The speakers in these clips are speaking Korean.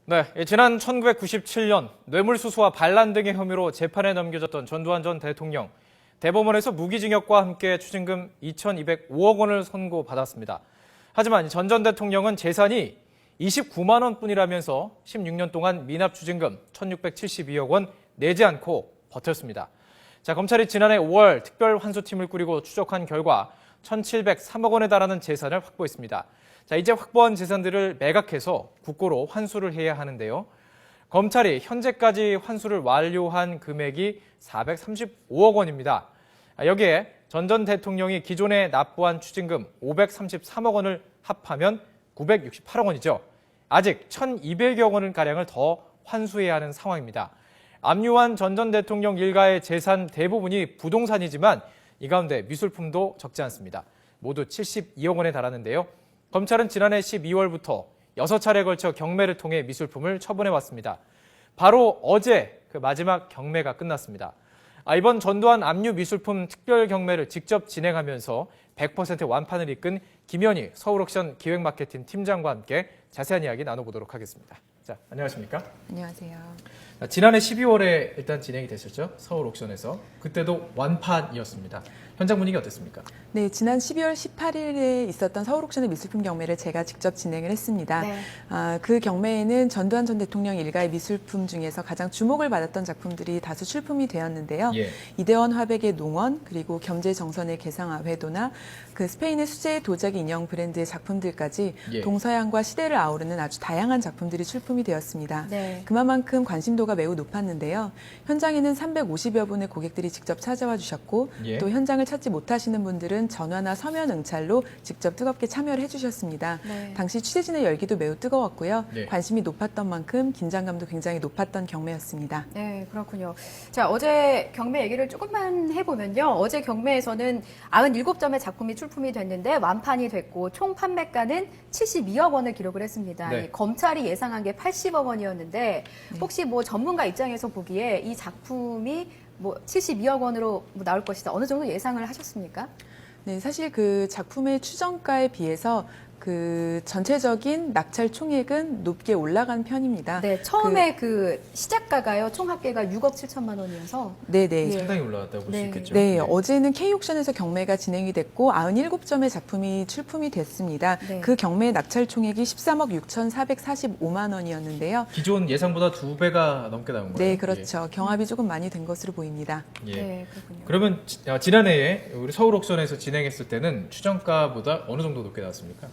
네, 지난 1997년 뇌물수수와 반란 등의 혐의로 재판에 넘겨졌던 전두환 전 대통령. 대법원에서 무기징역과 함께 추징금 2,205억 원을 선고받았습니다. 하지만 전 대통령은 재산이 29만 원뿐이라면서 16년 동안 미납 추징금 1,672억 원 내지 않고 버텼습니다. 자, 검찰이 지난해 5월 특별환수팀을 꾸리고 추적한 결과 1,703억 원에 달하는 재산을 확보했습니다. 자, 이제 확보한 재산들을 매각해서 국고로 환수를 해야 하는데요. 검찰이 현재까지 환수를 완료한 금액이 435억 원입니다. 여기에 전 대통령이 기존에 납부한 추징금 533억 원을 합하면 968억 원이죠. 아직 1,200여 원가량을 더 환수해야 하는 상황입니다. 압류한 전 대통령 일가의 재산 대부분이 부동산이지만 이 가운데 미술품도 적지 않습니다. 모두 72억 원에 달하는데요. 검찰은 지난해 12월부터 6차례에 걸쳐 경매를 통해 미술품을 처분해왔습니다. 바로 어제 그 마지막 경매가 끝났습니다. 이번 전두환 압류 미술품 특별 경매를 직접 진행하면서 100% 완판을 이끈 김현희 서울옥션 기획마케팅 팀장과 함께 자세한 이야기 나눠보도록 하겠습니다. 자, 안녕하십니까? 안녕하세요. 지난해 12월에 일단 진행이 됐었죠. 서울옥션에서. 그때도 완판이었습니다. 현장 분위기 어땠습니까? 네, 지난 12월 18일에 있었던 서울옥션의 미술품 경매를 제가 직접 진행을 했습니다. 네. 그 경매에는 전두환 전 대통령 일가의 미술품 중에서 가장 주목을 받았던 작품들이 다수 출품이 되었는데요. 예. 이대원 화백의 농원, 그리고 겸재정선의 개상화 회도나 그 스페인의 수제 도자기 인형 브랜드의 작품들까지 예. 동서양과 시대를 아우르는 아주 다양한 작품들이 출품이 되었습니다. 네. 그만큼 관심도가 매우 높았는데요. 현장에는 350여 분의 고객들이 직접 찾아와 주셨고 예. 또 현장을 찾지 못하시는 분들은 전화나 서면 응찰로 직접 뜨겁게 참여를 해주셨습니다. 네. 당시 취재진의 열기도 매우 뜨거웠고요. 네. 관심이 높았던 만큼 긴장감도 굉장히 높았던 경매였습니다. 네, 그렇군요. 자, 어제 경매 얘기를 조금만 해보면요. 어제 경매에서는 97점의 작품이 출품이 됐는데 완판이 됐고 총 판매가는 72억 원을 기록을 했습니다. 네. 이 검찰이 예상한 게 80억 원이었는데 혹시 뭐 전문가 입장에서 보기에 이 작품이 뭐 72억 원으로 나올 것이다. 어느 정도 예상을 하셨습니까? 네, 사실 그 작품의 추정가에 비해서 그 전체적인 낙찰 총액은 높게 올라간 편입니다. 네, 처음에 그 시작가가요. 총 합계가 6억 7천만 원이어서 네네. 예. 상당히 올라갔다고 볼 수 네. 있겠죠. 네, 어제는 K옥션에서 경매가 진행이 됐고 97점의 작품이 출품이 됐습니다. 네. 그 경매의 낙찰 총액이 13억 6,445만 원이었는데요. 기존 예상보다 2배가 넘게 나온 거예요. 네, 그렇죠. 경합이 조금 많이 된 것으로 보입니다. 예. 네, 그렇군요. 그러면 지난해에 우리 서울옥션에서 진행했을 때는 추정가보다 어느 정도 높게 나왔습니까?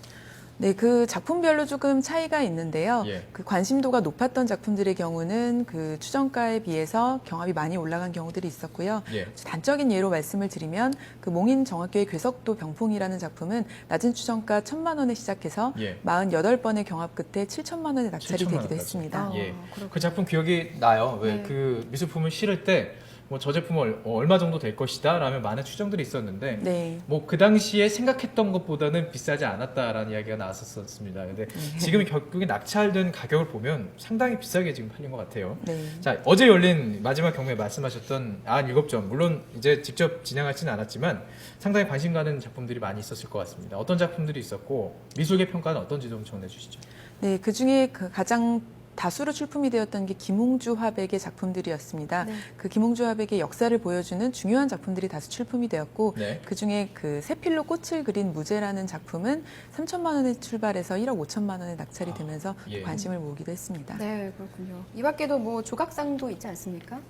네, 그 작품별로 조금 차이가 있는데요. 예. 그 관심도가 높았던 작품들의 경우는 그 추정가에 비해서 경합이 많이 올라간 경우들이 있었고요. 예. 단적인 예로 말씀을 드리면 그 몽인 정학교의 괴석도 병풍이라는 작품은 낮은 추정가 1,000만 원에 시작해서 예. 48번의 경합 끝에 7천만 원에 낙찰이 7천만 되기도 원까지. 했습니다. 아, 예. 그렇군요. 그 작품 기억이 나요. 왜 네. 그 미술품을 실을 때 뭐 저 제품을 얼마 정도 될 것이다 라면 많은 추정들이 있었는데 네. 뭐 그 당시에 생각했던 것보다는 비싸지 않았다라는 이야기가 나왔었습니다. 근데 지금 결국에 낙찰된 가격을 보면 상당히 비싸게 지금 팔린 것 같아요. 네. 자, 어제 열린 마지막 경매 말씀하셨던 97점, 물론 이제 직접 진행하지는 않았지만 상당히 관심 가는 작품들이 많이 있었을 것 같습니다. 어떤 작품들이 있었고 미술계 평가는 어떤지 좀 전해주시죠. 네, 그 중에 그 가장 다수로 출품이 되었던 게 김홍주 화백의 작품들이었습니다. 네. 그 김홍주 화백의 역사를 보여주는 중요한 작품들이 다수 출품이 되었고 네. 그 중에 그 세필로 꽃을 그린 무제라는 작품은 3천만 원에 출발해서 1억 5천만 원에 낙찰이 되면서 예. 관심을 모으기도 했습니다. 네, 그렇군요. 이 밖에도 뭐 조각상도 있지 않습니까?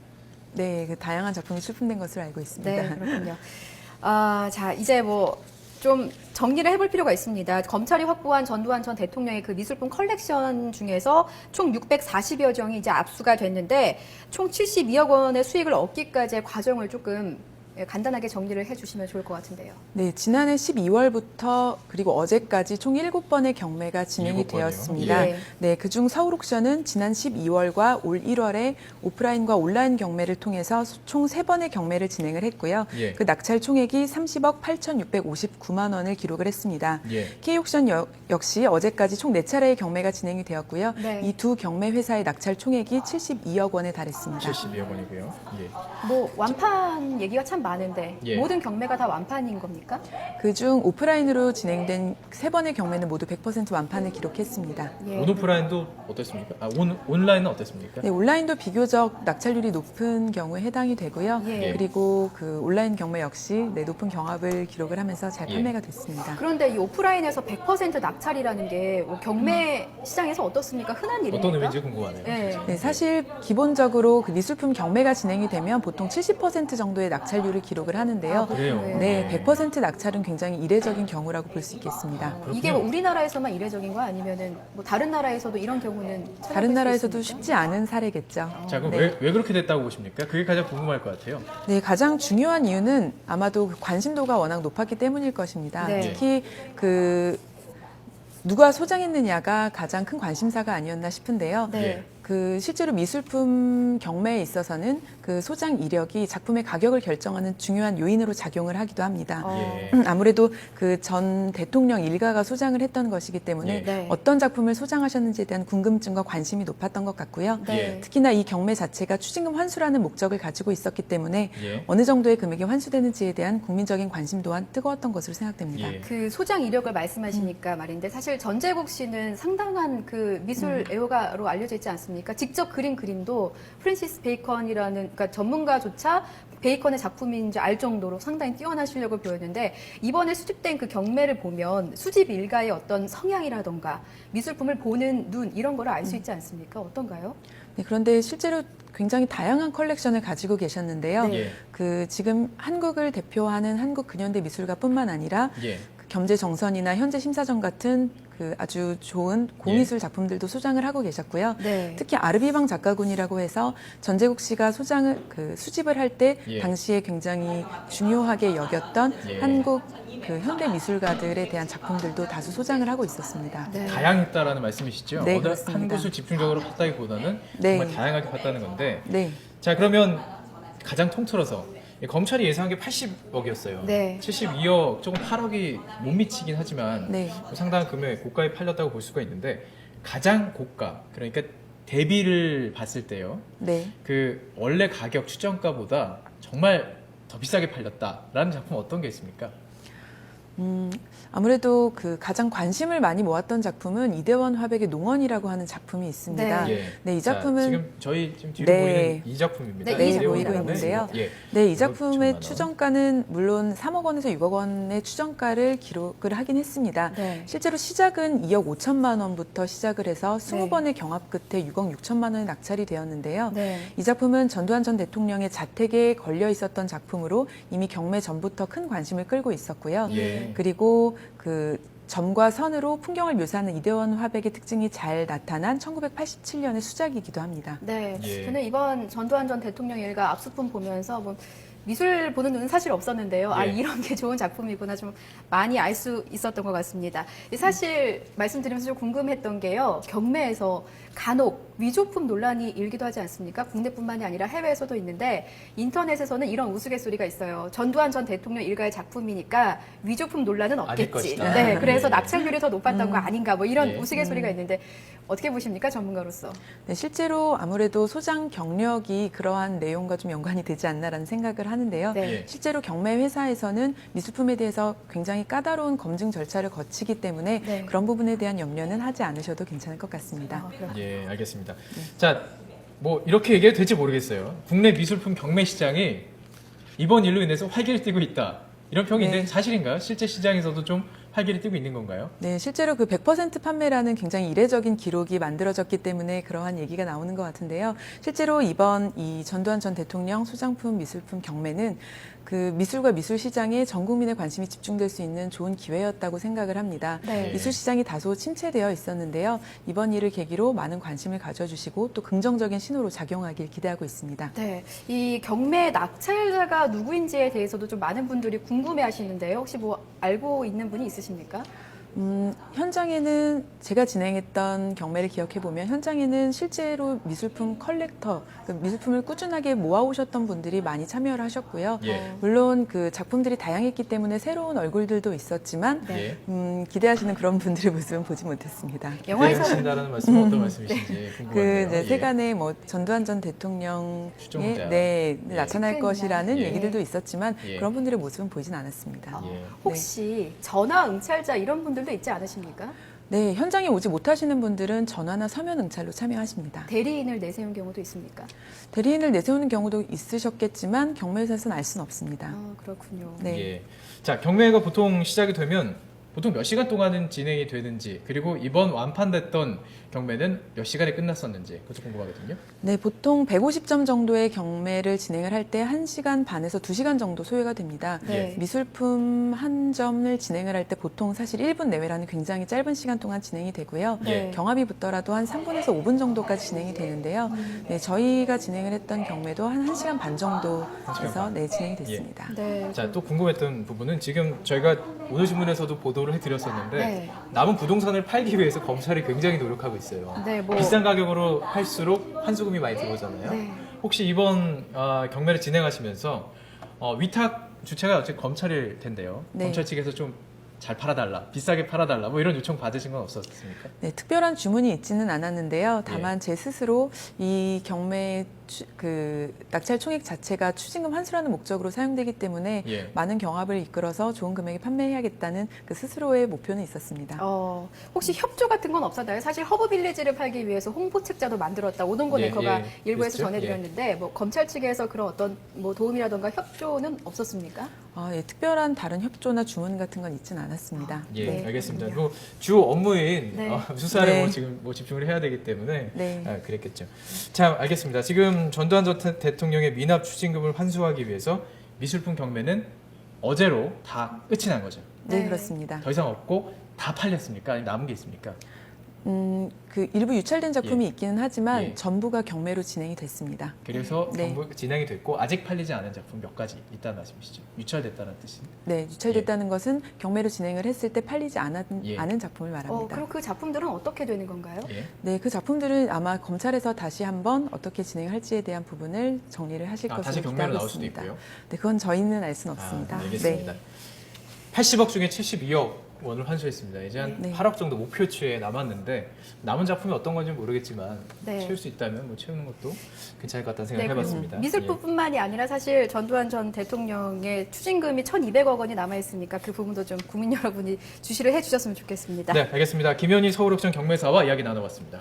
네, 그 다양한 작품이 출품된 것으로 알고 있습니다. 네, 그렇군요. 자, 이제 뭐 좀 정리를 해볼 필요가 있습니다. 검찰이 확보한 전두환 전 대통령의 그 미술품 컬렉션 중에서 총 640여 정이 이제 압수가 됐는데 총 72억 원의 수익을 얻기까지의 과정을 조금 간단하게 정리를 해주시면 좋을 것 같은데요. 네, 지난해 12월부터 그리고 어제까지 총 7번의 경매가 진행이 7번이요? 되었습니다. 예. 네, 그중 서울옥션은 지난 12월과 올 1월에 오프라인과 온라인 경매를 통해서 총 3번의 경매를 진행을 했고요. 예. 그 낙찰 총액이 30억 8,659만 원을 기록을 했습니다. 예. K옥션 역시 어제까지 총 4차례의 경매가 진행이 되었고요. 네. 이 두 경매 회사의 낙찰 총액이 72억 원에 달했습니다. 72억 원이고요. 예. 뭐 완판 얘기가 참 참 많은데 예. 모든 경매가 다 완판인 겁니까? 그중 오프라인으로 진행된 3번의 경매는 모두 100% 완판을 기록했습니다. 예. 온오프라인도 어땠습니까? 온라인은 어땠습니까? 네, 온라인도 비교적 낙찰률이 높은 경우에 해당이 되고요. 예. 그리고 그 온라인 경매 역시 높은 경합을 기록을 하면서 잘 예. 판매가 됐습니다. 그런데 이 오프라인에서 100% 낙찰이라는 게뭐 경매 시장에서 어떻습니까? 흔한 일입니까? 어떤 의미인지 궁금하네요. 네. 네, 사실 기본적으로 그 미술품 경매가 진행이 되면 보통 70% 정도의 낙찰률을 기록을 하는데요. 그래요? 네, 100% 낙찰은 굉장히 이례적인 경우라고 볼 수 있겠습니다. 이게 뭐 우리나라에서만 이례적인 거 아니면은 뭐 다른 나라에서도 이런 경우는 찾아볼 다른 수 나라에서도 있습니까? 쉽지 않은 사례겠죠. 자, 그럼 네. 왜 그렇게 됐다고 보십니까? 그게 가장 궁금할 것 같아요. 네, 가장 중요한 이유는 아마도 그 관심도가 워낙 높았기 때문일 것입니다. 네. 특히 그 누가 소장했느냐가 가장 큰 관심사가 아니었나 싶은데요. 네. 그 실제로 미술품 경매에 있어서는 그 소장 이력이 작품의 가격을 결정하는 중요한 요인으로 작용을 하기도 합니다. 예. 아무래도 그 전 대통령 일가가 소장을 했던 것이기 때문에 예. 네. 어떤 작품을 소장하셨는지에 대한 궁금증과 관심이 높았던 것 같고요. 네. 특히나 이 경매 자체가 추징금 환수라는 목적을 가지고 있었기 때문에 예. 어느 정도의 금액이 환수되는지에 대한 국민적인 관심 또한 뜨거웠던 것으로 생각됩니다. 예. 그 소장 이력을 말씀하시니까 말인데 사실 전재국 씨는 상당한 그 미술 애호가로 알려져 있지 않습니까? 직접 그린 그림도 프랜시스 베이컨이라는 그러니까 전문가조차 베이컨의 작품인지 알 정도로 상당히 뛰어난 실력을 보였는데 이번에 수집된 그 경매를 보면 수집 일가의 어떤 성향이라던가 미술품을 보는 눈 이런 거를 알 수 있지 않습니까? 어떤가요? 네, 그런데 실제로 굉장히 다양한 컬렉션을 가지고 계셨는데요. 네. 예. 그 지금 한국을 대표하는 한국 근현대 미술가뿐만 아니라 예. 그 겸재정선이나 현재심사전 같은 그 아주 좋은 공예술 작품들도 소장을 하고 계셨고요. 네. 특히 아르비방 작가군이라고 해서 전재국 씨가 소장을 그 수집을 할 때 예. 당시에 굉장히 중요하게 여겼던 예. 한국 그 현대 미술가들에 대한 작품들도 다수 소장을 하고 있었습니다. 네. 다양했다라는 말씀이시죠? 네, 어느 그렇습니다. 한 곳을 집중적으로 봤다기보다는 네. 정말 다양하게 봤다는 건데. 네. 자, 그러면 가장 통틀어서 검찰이 예상한 게 80억이었어요. 네. 72억, 조금 8억이 못 미치긴 하지만 네. 상당한 금액 고가에 팔렸다고 볼 수가 있는데 가장 고가, 그러니까 대비를 봤을 때요. 네. 그 원래 가격 추정가보다 정말 더 비싸게 팔렸다라는 작품 어떤 게 있습니까? 아무래도 그 가장 관심을 많이 모았던 작품은 이대원 화백의 농원이라고 하는 작품이 있습니다. 네. 예. 네, 이 자, 작품은 지금 저희 지금 뒤로 네. 보이는 이 작품입니다. 네, 이 이대원 보이고 화백의 있는데요. 예. 네, 이 6억 작품의 1천만 원. 추정가는 물론 3억 원에서 6억 원의 추정가를 기록을 하긴 했습니다. 네. 실제로 시작은 2억 5천만 원부터 시작을 해서 20번의 경합 끝에 6억 6천만 원에 낙찰이 되었는데요. 네. 이 작품은 전두환 전 대통령의 자택에 걸려 있었던 작품으로 이미 경매 전부터 큰 관심을 끌고 있었고요. 예. 그리고 그 점과 선으로 풍경을 묘사하는 이대원 화백의 특징이 잘 나타난 1987년의 수작이기도 합니다. 네. 예. 저는 이번 전두환 전 대통령 일가 압수품 보면서 뭐 미술 보는 눈은 사실 없었는데요. 아, 예. 이런 게 좋은 작품이구나 좀 많이 알 수 있었던 것 같습니다. 사실 말씀드리면서 좀 궁금했던 게요. 경매에서 간혹 위조품 논란이 일기도 하지 않습니까? 국내뿐만이 아니라 해외에서도 있는데 인터넷에서는 이런 우스갯소리가 있어요. 전두환 전 대통령 일가의 작품이니까 위조품 논란은 아닐 없겠지. 것이다. 네, 그래서 예. 낙찰률이 더 높았던 거 아닌가 뭐 이런 예. 우스갯소리가 있는데 어떻게 보십니까? 전문가로서. 네, 실제로 아무래도 소장 경력이 그러한 내용과 좀 연관이 되지 않나라는 생각을 하는데요. 네. 예. 실제로 경매 회사에서는 미술품에 대해서 굉장히 까다로운 검증 절차를 거치기 때문에 네. 그런 부분에 대한 염려는 하지 않으셔도 괜찮을 것 같습니다. 아, 그렇군요. 예, 알겠습니다. 자, 뭐 이렇게 얘기해도 될지 모르겠어요. 국내 미술품 경매 시장이 이번 일로 인해서 활기를 띠고 있다. 이런 평이 네. 있는데 사실인가요? 실제 시장에서도 좀 활기를 띠고 있는 건가요? 네, 실제로 그 100% 판매라는 굉장히 이례적인 기록이 만들어졌기 때문에 그러한 얘기가 나오는 것 같은데요. 실제로 이번 이 전두환 전 대통령 소장품 미술품 경매는 그 미술과 미술 시장에 전 국민의 관심이 집중될 수 있는 좋은 기회였다고 생각을 합니다. 네. 미술 시장이 다소 침체되어 있었는데요. 이번 일을 계기로 많은 관심을 가져주시고 또 긍정적인 신호로 작용하길 기대하고 있습니다. 네, 이 경매 낙찰자가 누구인지에 대해서도 좀 많은 분들이 궁금해하시는데요. 혹시 뭐 알고 있는 분이 있으십니까? 현장에는 제가 진행했던 경매를 기억해 보면 현장에는 실제로 미술품 컬렉터, 그 미술품을 꾸준하게 모아오셨던 분들이 많이 참여를 하셨고요. 예. 물론 그 작품들이 다양했기 때문에 새로운 얼굴들도 있었지만 네. 예. 기대하시는 그런 분들의 모습은 보지 못했습니다. 영화에서 기대하신다는 말씀은 어떤 말씀이신지 그 궁금하네요. 이제 예. 세간에 뭐 전두환 전 대통령의 추종자. 네, 예. 나타날 집회나. 것이라는 예. 얘기들도 있었지만 예. 그런 분들의 모습은 보이진 않았습니다. 예. 혹시 전화 응찰자 이런 분들도 있지 않으십니까? 네, 현장에 오지 못하시는 분들은 전화나 서면 응찰로 참여하십니다. 대리인을 내세운 경우도 있습니까? 대리인을 내세우는 경우도 있으셨겠지만 경매에서는 알 수는 없습니다. 아, 그렇군요. 네. 예. 자, 경매가 보통 시작이 되면 보통 몇 시간 동안은 진행이 되는지, 그리고 이번 완판됐던 경매는 몇 시간에 끝났었는지 그것도 궁금하거든요. 네, 보통 150점 정도의 경매를 진행을 할 때 1시간 반에서 2시간 정도 소요가 됩니다. 네. 미술품 한 점을 진행을 할 때 보통 사실 1분 내외라는 굉장히 짧은 시간 동안 진행이 되고요. 네. 경합이 붙더라도 한 3분에서 5분 정도까지 진행이 되는데요. 네, 저희가 진행을 했던 경매도 한 1시간 반 정도에서 반. 네, 진행이 됐습니다. 네. 자, 또 궁금했던 부분은 지금 저희가 오늘 신문에서도 보도를 해드렸었는데 네. 남은 부동산을 팔기 위해서 검찰이 굉장히 노력하고 있어요. 네, 뭐 비싼 가격으로 할수록 환수금이 많이 들어오잖아요. 네. 혹시 이번 경매를 진행하시면서 위탁 주체가 어차피 검찰일 텐데요. 네. 검찰 측에서 좀 잘 팔아달라, 비싸게 팔아달라, 뭐 이런 요청 받으신 건 없었습니까? 네, 특별한 주문이 있지는 않았는데요. 다만 제 스스로 이 경매 그 낙찰 총액 자체가 추징금 환수라는 목적으로 사용되기 때문에 예. 많은 경합을 이끌어서 좋은 금액에 판매해야겠다는 그 스스로의 목표는 있었습니다. 혹시 협조 같은 건 없었나요? 사실 허브 빌리지를 팔기 위해서 홍보 책자도 만들었다. 오동곤 예, 앵커가 예, 일부에서 그랬죠? 전해드렸는데 뭐 검찰 측에서 그런 어떤 뭐 도움이라던가 협조는 없었습니까? 예, 특별한 다른 협조나 주문 같은 건 있지는 않았습니다. 예, 네, 알겠습니다. 그렇군요. 뭐 주 업무인 네. 수사에 네. 뭐 지금 뭐 집중을 해야 되기 때문에 네. 그랬겠죠. 자, 알겠습니다. 지금 전두환 전 대통령의 미납 추징금을 환수하기 위해서 미술품 경매는 어제로 다 끝이 난 거죠. 네, 네. 그렇습니다. 더 이상 없고 다 팔렸습니까? 아니면 남은 게 있습니까? 그 일부 유찰된 작품이 예. 있기는 하지만 예. 전부가 경매로 진행이 됐습니다. 그래서 네. 전부 진행이 됐고 아직 팔리지 않은 작품 몇 가지 있다는 말씀이시죠? 유찰됐다는 뜻이. 네, 유찰됐다는 것은 경매로 진행을 했을 때 팔리지 예. 않은 작품을 말합니다. 그럼 그 작품들은 어떻게 되는 건가요? 예. 네, 그 작품들은 아마 검찰에서 다시 한번 어떻게 진행할지에 대한 부분을 정리를 하실 것으로 다시 기대하고 경매로 나올 수도 있습니다. 있고요. 네, 그건 저희는 알 수는 없습니다. 알겠습니다. 80억 중에 72억 원을 환수했습니다. 이제 한 네. 8억 정도 목표치에 남았는데 남은 작품이 어떤 건지 모르겠지만 네. 채울 수 있다면 뭐 채우는 것도 괜찮을 것 같다는 네, 생각을 해봤습니다. 미술품뿐만이 아니라 사실 전두환 전 대통령의 추징금이 1,200억 원이 남아있으니까 그 부분도 좀 국민 여러분이 주시를 해주셨으면 좋겠습니다. 네, 알겠습니다. 김현희 서울옥션 경매사와 이야기 나눠봤습니다.